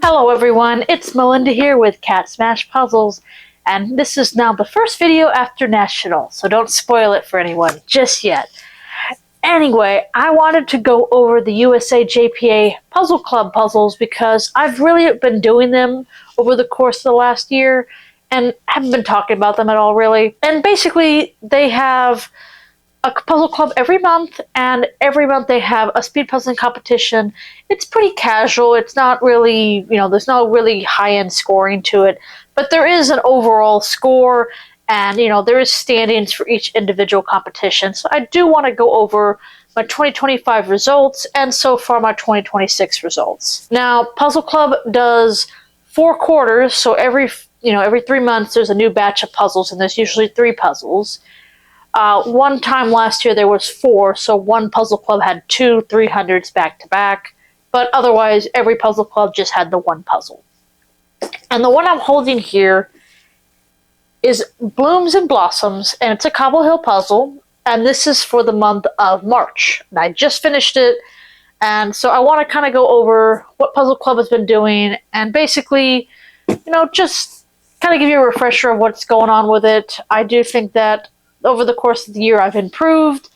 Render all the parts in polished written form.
Hello everyone, it's Melinda here with CatSmashPuzzles, and this is now the first video after National, so don't spoil it for anyone just yet. Anyway, I wanted to go over the USA JPA Puzzle Club puzzles because I've really been doing them over the course of the last year and haven't been talking about them at all really. And basically they have a puzzle club every month, and every month they have a speed puzzling competition. It's pretty casual. It's not really, there's no really high-end scoring to it, but there is an overall score, and there is standings for each individual competition. So I do want to go over my 2025 results and so far my 2026 results. Now, Puzzle Club does 4 quarters, so every 3 months there's a new batch of puzzles, and there's usually 3 puzzles. One time last year there was 4, so one puzzle club had 2 300s back to back, but otherwise every puzzle club just had the one puzzle. And the one I'm holding here is Blooms and Blossoms, and it's a Cobble Hill puzzle, and this is for the month of March. And I just finished it, and so I want to kind of go over what Puzzle Club has been doing, and basically, just kind of give you a refresher of what's going on with it. I do think that over the course of the year I've improved,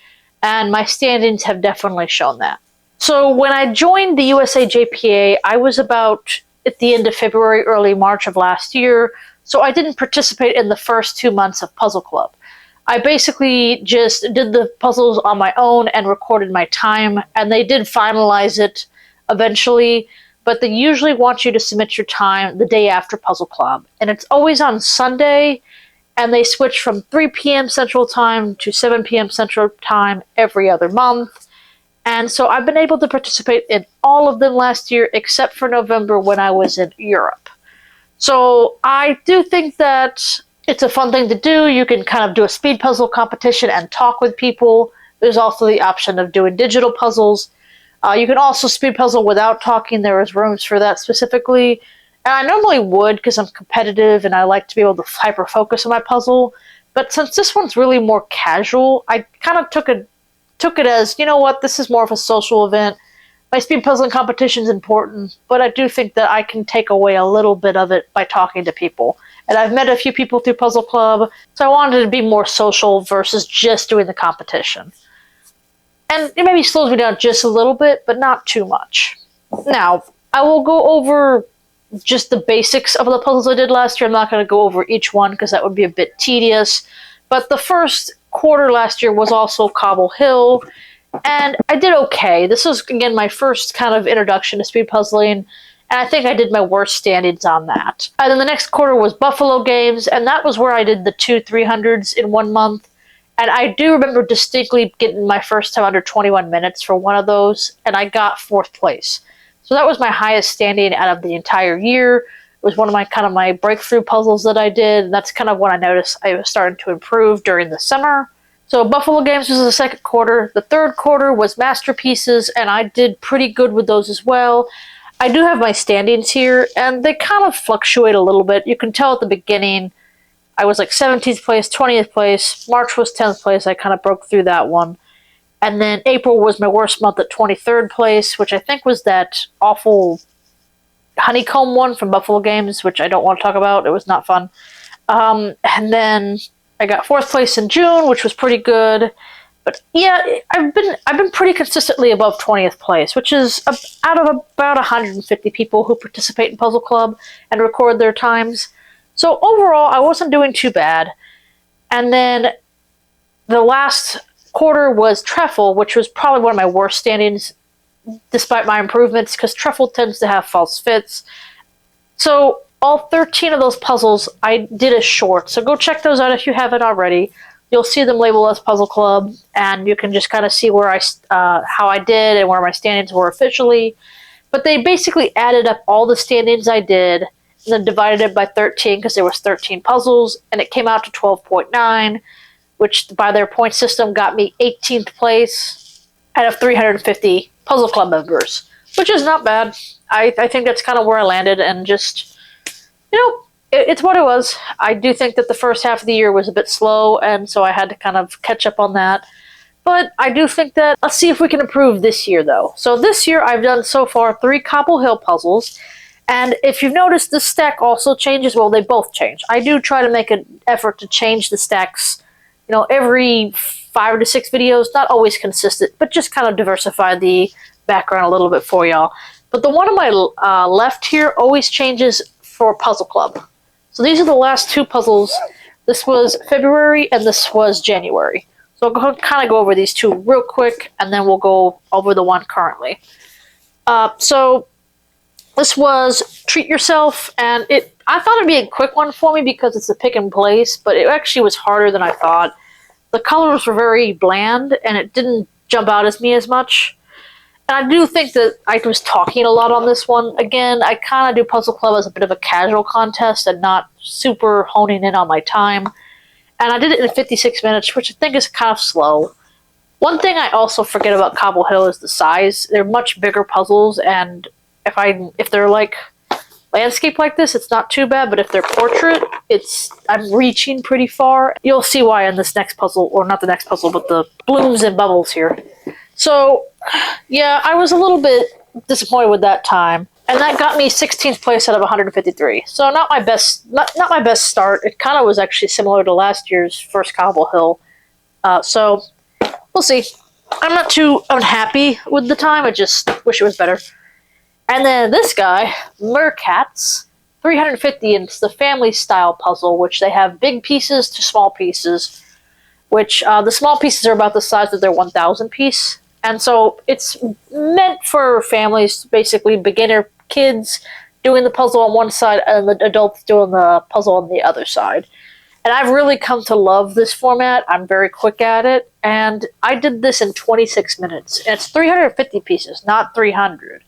and my standings have definitely shown that. So when I joined the USA JPA, I was about at the end of February, early March of last year, so I didn't participate in the first 2 months of Puzzle Club. I basically just did the puzzles on my own and recorded my time, and they did finalize it eventually, but they usually want you to submit your time the day after Puzzle Club, and it's always on Sunday, and they switch from 3 p.m. Central Time to 7 p.m. Central Time every other month. And so I've been able to participate in all of them last year, except for November when I was in Europe. So I do think that it's a fun thing to do. You can kind of do a speed puzzle competition and talk with people. There's also the option of doing digital puzzles. You can also speed puzzle without talking. There is rooms for that specifically. And I normally would because I'm competitive and I like to be able to hyper-focus on my puzzle. But since this one's really more casual, I kind of took it as, this is more of a social event. My speed puzzling competition is important, but I do think that I can take away a little bit of it by talking to people. And I've met a few people through Puzzle Club, so I wanted to be more social versus just doing the competition. And it maybe slows me down just a little bit, but not too much. Now, I will go over just the basics of the puzzles I did last year. I'm not going to go over each one because that would be a bit tedious. But the first quarter last year was also Cobble Hill, and I did okay. This was, again, my first kind of introduction to speed puzzling, and I think I did my worst standings on that. And then the next quarter was Buffalo Games, and that was where I did the 2 300s in 1 month. And I do remember distinctly getting my first time under 21 minutes for one of those, and I got 4th place. So that was my highest standing out of the entire year. It was one of my breakthrough puzzles that I did, and that's kind of when I noticed I was starting to improve during the summer. So Buffalo Games was the second quarter. The third quarter was Masterpieces, and I did pretty good with those as well. I do have my standings here, and they kind of fluctuate a little bit. You can tell at the beginning I was like 17th place, 20th place. March was 10th place. I kind of broke through that one. And then April was my worst month at 23rd place, which I think was that awful honeycomb one from Buffalo Games, which I don't want to talk about. It was not fun. And then I got 4th place in June, which was pretty good. But yeah, I've been pretty consistently above 20th place, which is out of about 150 people who participate in Puzzle Club and record their times. So overall, I wasn't doing too bad. And then the last quarter was Truffle, which was probably one of my worst standings despite my improvements, because Truffle tends to have false fits. So all 13 of those puzzles I did as short, so go check those out if you haven't already. You'll see them labeled as Puzzle Club, and you can just kind of see where how I did and where my standings were officially. But they basically added up all the standings I did and then divided it by 13 because there was 13 puzzles, and it came out to 12.9. Which by their point system got me 18th place out of 350 Puzzle Club members, which is not bad. I think that's kind of where I landed, and just, it's what it was. I do think that the first half of the year was a bit slow, and so I had to kind of catch up on that. But I do think that, let's see if we can improve this year though. So this year I've done so far 3 Cobble Hill puzzles. And if you've noticed, this stack also changes. Well, they both change. I do try to make an effort to change the stacks, every 5 to 6 videos. Not always consistent, but just kind of diversify the background a little bit for y'all. But the one on my left here always changes for Puzzle Club. So these are the last 2 puzzles. This was February and this was January. So I'll kind of go over these 2 real quick, and then we'll go over the one currently. So this was Treat Yourself, and I thought it'd be a quick one for me because it's a pick and place, but it actually was harder than I thought. The colors were very bland, and it didn't jump out at me as much. And I do think that I was talking a lot on this one. Again, I kind of do Puzzle Club as a bit of a casual contest and not super honing in on my time. And I did it in 56 minutes, which I think is kind of slow. One thing I also forget about Cobble Hill is the size. They're much bigger puzzles, and if they're like landscape like this, it's not too bad, but if they're portrait, I'm reaching pretty far. You'll see why in this next puzzle, or not the next puzzle, but the blooms and bubbles here. So, yeah, I was a little bit disappointed with that time, and that got me 16th place out of 153. So not my best start. It kind of was actually similar to last year's first Cobble Hill. So we'll see. I'm not too unhappy with the time. I just wish it was better. And then this guy, Mercats, 350, and it's the family style puzzle, which they have big pieces to small pieces, which the small pieces are about the size of their 1,000 piece. And so it's meant for families, basically beginner kids doing the puzzle on one side and the adults doing the puzzle on the other side. And I've really come to love this format. I'm very quick at it. And I did this in 26 minutes. And it's 350 pieces, not 300.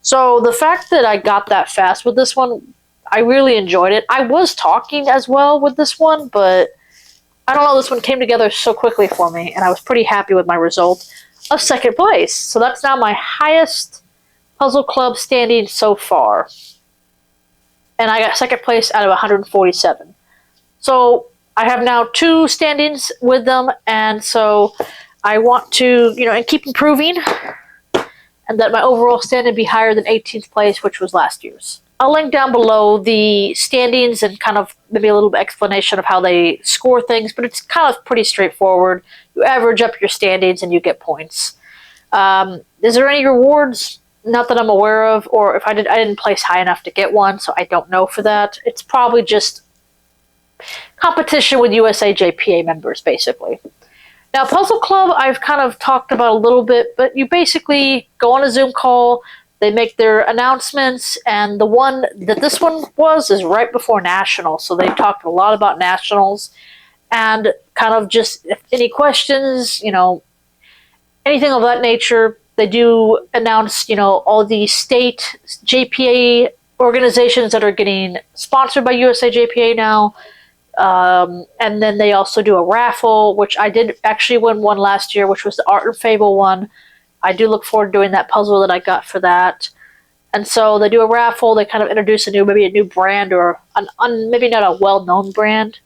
So the fact that I got that fast with this one, I really enjoyed it. I was talking as well with this one, but I don't know, this one came together so quickly for me, and I was pretty happy with my result of 2nd place. So that's now my highest Puzzle Club standing so far. And I got 2nd place out of 147. So I have now 2 standings with them, and so I want to, and keep improving, and that my overall standing be higher than 18th place, which was last year's. I'll link down below the standings and kind of maybe a little bit explanation of how they score things, but it's kind of pretty straightforward. You average up your standings and you get points. Is there any rewards? Not that I'm aware of, or if I didn't place high enough to get one, so I don't know for that. It's probably just competition with USA JPA members, basically. Now, Puzzle Club, I've kind of talked about a little bit, but you basically go on a Zoom call, they make their announcements, and the one that this one is right before Nationals, so they talked a lot about Nationals, and kind of just, if any questions, anything of that nature. They do announce, all the state JPA organizations that are getting sponsored by USA JPA now. And then they also do a raffle, which I did actually win one last year, which was the Art and Fable one. I do look forward to doing that puzzle that I got for that. And so they do a raffle. They kind of introduce maybe a new brand, or maybe not a well-known brand.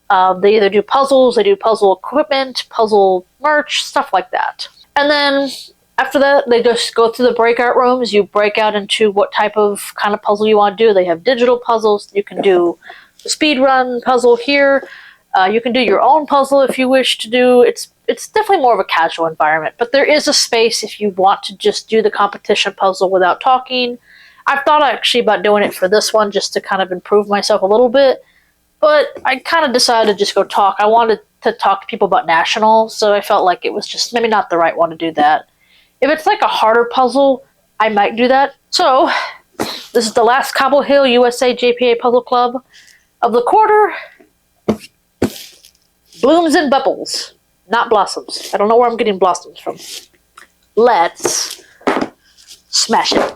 They either do puzzles, they do puzzle equipment, puzzle merch, stuff like that. And then after that, they just go through the breakout rooms. You break out into what type of kind of puzzle you want to do. They have digital puzzles. You can do a speed run puzzle here. You can do your own puzzle if you wish to do. It's definitely more of a casual environment, but there is a space if you want to just do the competition puzzle without talking. I've thought actually about doing it for this one just to kind of improve myself a little bit, but I kind of decided to just go talk. I wanted to talk to people about Nationals, so I felt like it was just maybe not the right one to do that. If it's like a harder puzzle, I might do that. So, this is the last Cobble Hill USA JPA Puzzle Club of the quarter. Blooms and bubbles, not blossoms. I don't know where I'm getting blossoms from. Let's smash it.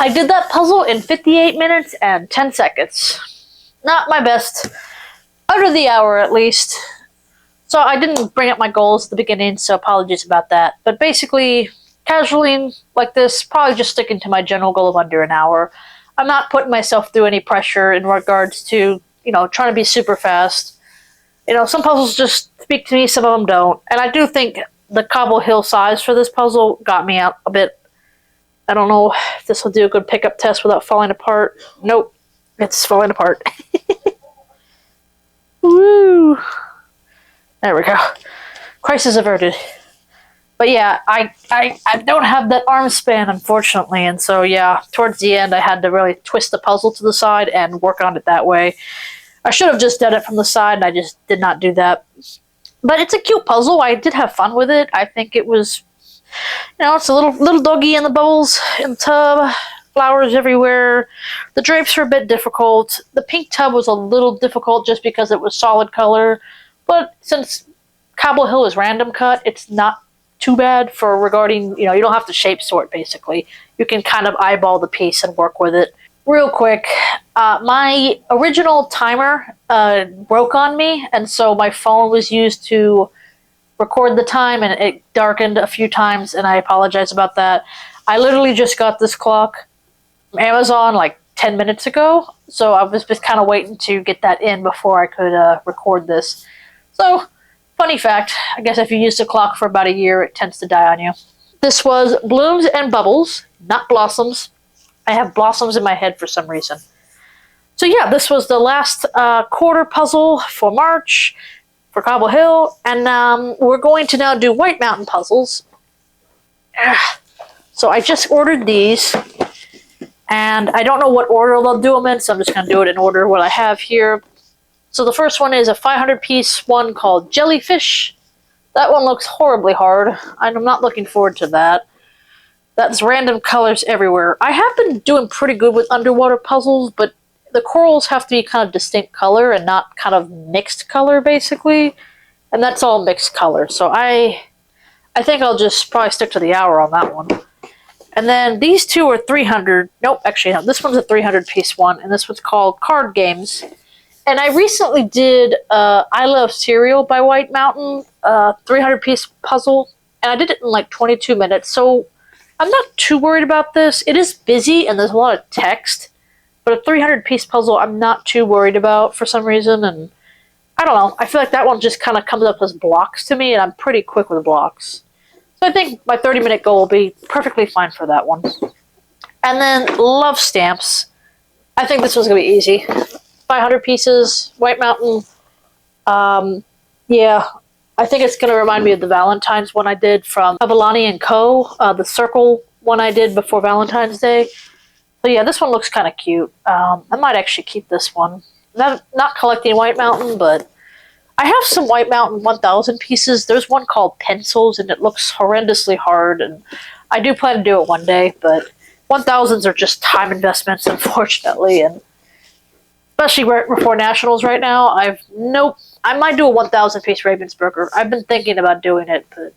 I did that puzzle in 58 minutes and 10 seconds. Not my best. Under the hour, at least. So I didn't bring up my goals at the beginning, so apologies about that. But basically, casually like this, probably just sticking to my general goal of under an hour. I'm not putting myself through any pressure in regards to, trying to be super fast. Some puzzles just speak to me, some of them don't. And I do think the Cobble Hill size for this puzzle got me out a bit. I don't know if this will do a good pickup test without falling apart. Nope, it's falling apart. Woo! There we go. Crisis averted. But yeah, I don't have that arm span, unfortunately, and so yeah, towards the end I had to really twist the puzzle to the side and work on it that way. I should have just done it from the side, and I just did not do that. But it's a cute puzzle. I did have fun with it. I think it was, it's a little doggy in the bubbles in the tub, flowers everywhere. The drapes were a bit difficult. The pink tub was a little difficult just because it was solid color, but since Cobble Hill is random cut, it's not too bad for regarding, you don't have to shape sort, basically. You can kind of eyeball the piece and work with it. Real quick, my original timer broke on me, and so my phone was used to record the time, and it darkened a few times, and I apologize about that. I literally just got this clock from Amazon like 10 minutes ago, so I was just kind of waiting to get that in before I could record this. So, funny fact, I guess if you use the clock for about a year, it tends to die on you. This was Blooms and Bubbles, not Blossoms. I have blossoms in my head for some reason. So yeah, this was the last quarter puzzle for March for Cobble Hill, and we're going to now do White Mountain puzzles. So I just ordered these, and I don't know what order they'll do them in, so I'm just going to do it in order what I have here. So the first one is a 500-piece one called Jellyfish. That one looks horribly hard. I'm not looking forward to that. That's random colors everywhere. I have been doing pretty good with underwater puzzles, but the corals have to be kind of distinct color and not kind of mixed color, basically. And that's all mixed color. So I think I'll just probably stick to the hour on that one. And then these two are 300. Nope, actually, no. This one's a 300-piece one, and this one's called Card Games. And I recently did I Love Cereal by White Mountain, 300-piece puzzle, and I did it in like 22 minutes, so I'm not too worried about this. It is busy, and there's a lot of text, but a 300-piece puzzle I'm not too worried about for some reason, and I don't know. I feel like that one just kind of comes up as blocks to me, and I'm pretty quick with blocks. So I think my 30-minute goal will be perfectly fine for that one. And then Love Stamps. I think this one's going to be easy. 500 pieces, White Mountain. Yeah, I think it's going to remind me of the Valentine's one I did from Avalani & Co., the circle one I did before Valentine's Day. So yeah, this one looks kind of cute. I might actually keep this one. Not collecting White Mountain, but I have some White Mountain 1000 pieces. There's one called Pencils, and it looks horrendously hard, and I do plan to do it one day, but 1000s are just time investments, unfortunately, and especially right before Nationals right now. I might do a 1000-piece Ravensburger. I've been thinking about doing it, but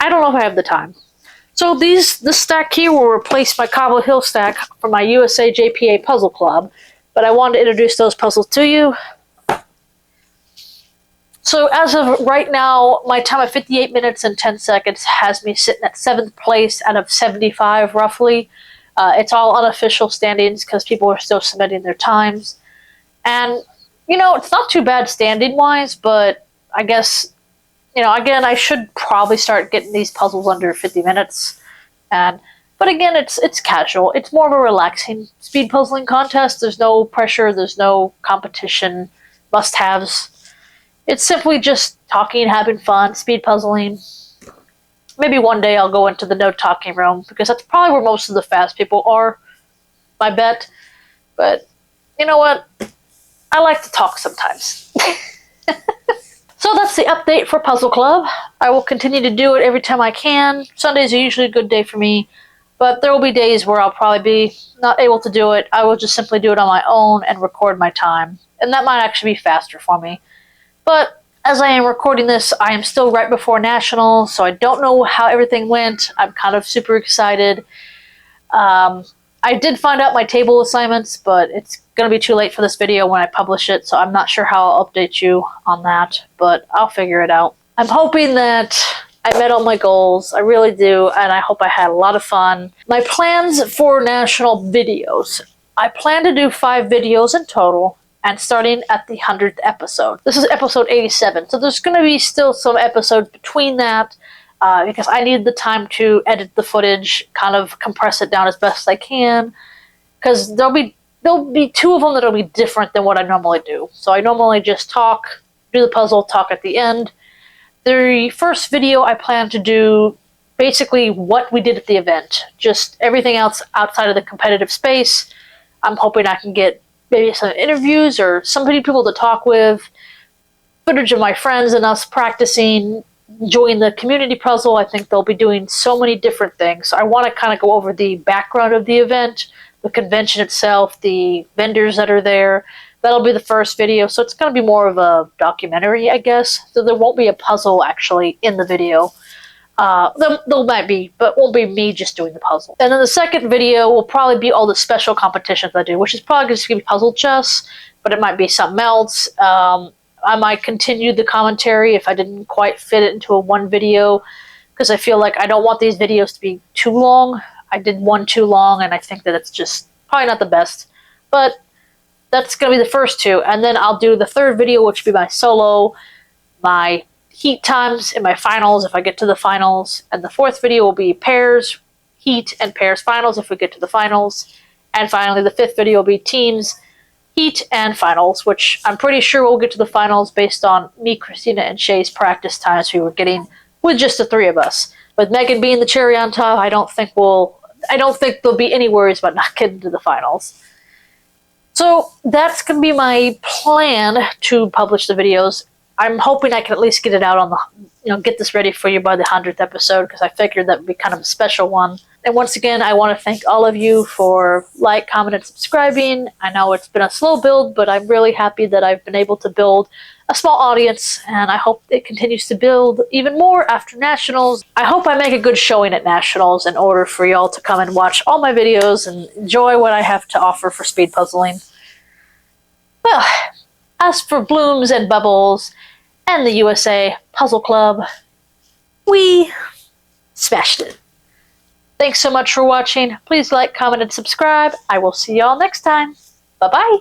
I don't know if I have the time. So this stack here will replace my Cobble Hill stack for my USA JPA Puzzle Club, but I wanted to introduce those puzzles to you. So as of right now, my time of 58 minutes and 10 seconds has me sitting at 7th place out of 75, roughly. It's all unofficial standings because people are still submitting their times. And, it's not too bad standing-wise, but I guess, again, I should probably start getting these puzzles under 50 minutes. But again, it's casual. It's more of a relaxing speed puzzling contest. There's no pressure. There's no competition, must-haves. It's simply just talking, having fun, speed puzzling. Maybe one day I'll go into the no talking room, because that's probably where most of the fast people are, I bet. But, you know what? I like to talk sometimes. So that's the update for Puzzle Club. I will continue to do it every time I can. Sundays are usually a good day for me, but there will be days where I'll probably be not able to do it. I will just simply do it on my own and record my time, and that might actually be faster for me. But as I am recording this, I am still right before National, so I don't know how everything went. I'm kind of super excited. I I did find out my table assignments, but it's going to be too late for this video when I publish it, so I'm not sure how I'll update you on that, but I'll figure it out. I'm hoping that I met all my goals. I really do, and I hope I had a lot of fun. My plans for national videos. I plan to do 5 videos in total, and starting at the 100th episode. This is episode 87, so there's going to be still some episodes between that, because I need the time to edit the footage, kind of compress it down as best I can, because there'll be 2 of them that'll be different than what I normally do. So I normally just talk, do the puzzle, talk at the end. The first video I plan to do basically what we did at the event, just everything else outside of the competitive space. I'm hoping I can get maybe some interviews or some people to talk with, footage of my friends and us practicing, enjoying the community puzzle. I think they'll be doing so many different things. So I want to kind of go over the background of the event, the convention itself, the vendors that are there. That'll be the first video, so it's going to be more of a documentary, I guess. So there won't be a puzzle actually in the video. There might be, but won't be me just doing the puzzle. And then the second video will probably be all the special competitions I do, which is probably just going to be puzzle chess, but it might be something else. I might continue the commentary if I didn't quite fit it into one video, because I feel like I don't want these videos to be too long. I did one too long, and I think that it's just probably not the best. But that's going to be the first 2, and then I'll do the third video, which will be my solo, my heat times in my finals if I get to the finals, and the fourth video will be pairs, heat, and pairs finals if we get to the finals. And finally, the 5th video will be teams, heat, and finals, which I'm pretty sure we'll get to the finals based on me, Christina, and Shay's practice times we were getting with just the 3 of us. With Megan being the cherry on top, I don't think there'll be any worries about not getting to the finals. So that's going to be my plan to publish the videos. I'm hoping I can at least get it out on the, get this ready for you by the 100th episode, because I figured that would be kind of a special one. And once again, I want to thank all of you for comment, and subscribing. I know it's been a slow build, but I'm really happy that I've been able to build a small audience, and I hope it continues to build even more after Nationals. I hope I make a good showing at Nationals in order for y'all to come and watch all my videos and enjoy what I have to offer for speed puzzling. Well, as for Blooms and Bubbles and the USA Puzzle Club, we smashed it. Thanks so much for watching. Please comment, and subscribe. I will see y'all next time. Bye-bye.